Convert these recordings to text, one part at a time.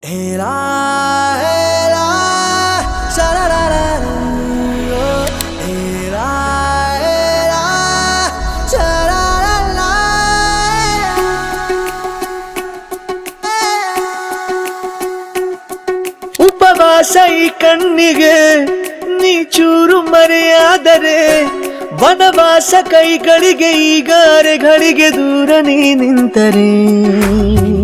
Ela, ela, sha-la-la-la-la. Ela, ela, sha-la-la-la. ಉಪವಾಸ ಈ ಕಣ್ಣಿಗೆ ನೀ ಚೂರು ಮರೆಯಾದರೆ ವನವಾಸ ಕೈಗಳಿಗೆ ಈಗ ಅರೆಗಳಿಗೆ ದೂರ ನೀ ನಿಂತರೆ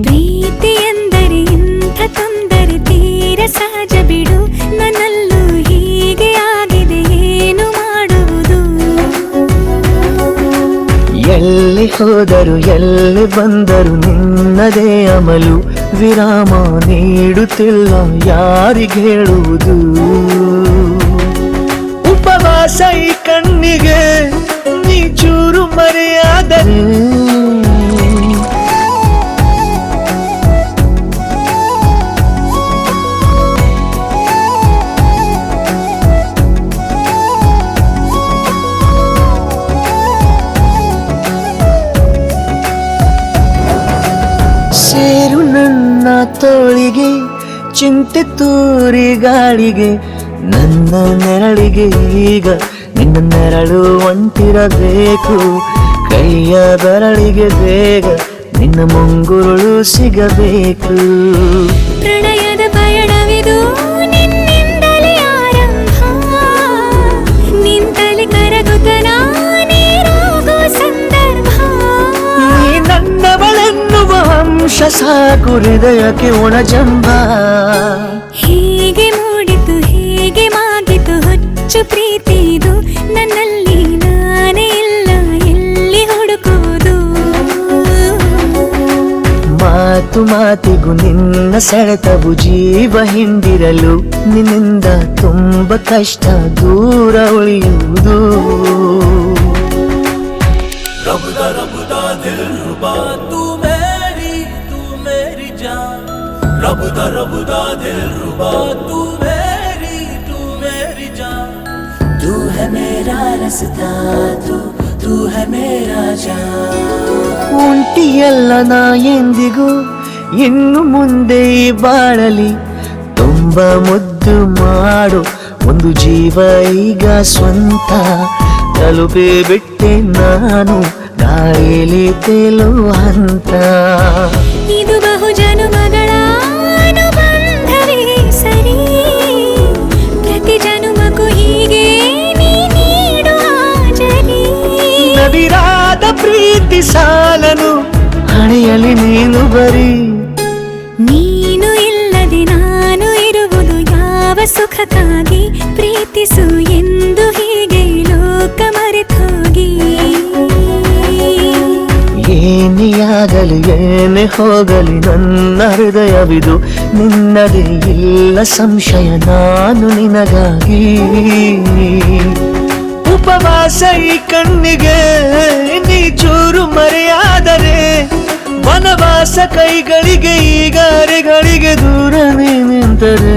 ಪ್ರೀತಿ ಎಂದರೆ ಇಂಥ ತೊಂದರೆ ತೀರ ಸಹಜ ಬಿಡು ನನ್ನಲ್ಲೂ ಹೀಗೆ ಆಗಿದೆ ಏನು ಮಾಡುವುದು ಎಲ್ಲಿ ಹೋದರು ಎಲ್ಲಿ ಬಂದರು ನಿನ್ನದೇ ಅಮಲು ವಿರಾಮ ನೀಡುತ್ತಿಲ್ಲ ಯಾರಿಗೆ ಹೇಳುವುದು ಉಪವಾಸ ಈ ಕಣ್ಣಿಗೆ ನೀ ಚೂರು ಮರೆಯಾದರೆ ಸೇರು ನನ್ನ ತೋಳಿಗೆ ಚಿಂತೆ ತೂರಿ ಗಾಳಿಗೆ ನನ್ನ ನೆರಳಿಗೆ ಈಗ ನಿನ್ನ ನೆರಳು ಒಂಟಿರಬೇಕು ಕೈಯ ಬೆರಳಿಗೆ ಬೇಗ ನಿನ್ನ ಮುಂಗುರುಳು ಸಿಗಬೇಕು ಪ್ರಣಯದ ಪಯಣವಿದು ನಿನ್ನಿಂದಲೇ ಆರಂಭ ನಿಂತಲೇ ಕರಗುತ್ತ ನಾನೇರಾಗೋ ಸಂದರ್ಭ ನೀ ನನ್ನವಳೆನ್ನುವ ಅಂಶ ಸಾಕು ಹೃದಯಕ್ಕೆ ಒಣಜಂಬ ಹೀಗೆ ಮೂಡಿತು ಹೀಗೆ ಮಾಗಿತು ಹುಚ್ಚು ಪ್ರೀತಿದು ನನ್ನಲ್ಲಿ ನಾನೇ ಇಲ್ಲ ಎಲ್ಲಿ ಹುಡುಕುವುದು ಮಾತು ಮಾತಿಗೂ ನಿನ್ನ ಸೆಳೆತವು ಜೀವ ಹಿಂದಿರಲು ನಿನ್ನಿಂದ ತುಂಬ ಕಷ್ಟ ದೂರ ಉಳಿಯುವುದು रबदा दिल रुबा तू मेरी जान रबदा दिल रुबा तू मेरी जान तू है मेरा रास्ता तू है मेरा जान ಉಂಟಿಯಲ್ಲ ನಾ ಎಂದಿಗೂ ಇನ್ನು ಮುಂದೆ ಈ ಬಾಳಲಿ ತುಂಬ ಮುದ್ದು ಮಾಡು ಒಂದು ಜೀವ ಈಗ ಸ್ವಂತ ತಲುಪಿ ಬಿಟ್ಟೆ ನಾನು ಗಾಳಿಲಿ ತೇಲುವ ಹಂತ ಇದು ಬಹು ಜನುಮಗಳ ಅನುಬಂಧವೇ ಸರಿ ಪ್ರತಿ ಜನುಮಕ್ಕೂ ಹೀಗೆ ನೀ ನೀಡುವ ಜರಿ ನವಿರಾದ ಪ್ರೀತಿ ಸಾಲನು ಹಣೆಯಲ್ಲಿ ನೀನು ಬರೀ ನೀನು ಇಲ್ಲದೆ ನಾನು ಇರುವುದು ಯಾವ ಸುಖಕ್ಕಾಗಿ ಪ್ರೀತಿಸು ಎಂದು ಹೀಗೆ ಲೋಕ ಮರೆತೋಗಿ ಏನಿಯಾಗಲಿ ಏನೇ ಹೋಗಲಿ ನನ್ನ ಹೃದಯವಿದು ನಿನ್ನದೇ ಇಲ್ಲ ಸಂಶಯ ನಾನು ನಿನಗಾಗಿ ಉಪವಾಸ ಈ ಕಣ್ಣಿಗೆ ನೀ ಚೂರು ಮರೆಯಾದರೆ ವನವಾಸ ಕೈಗಳಿಗೆ ಈಗ ಅರೆಗಳಿಗೆ ದೂರ ನೀ ನಿಂತರೆ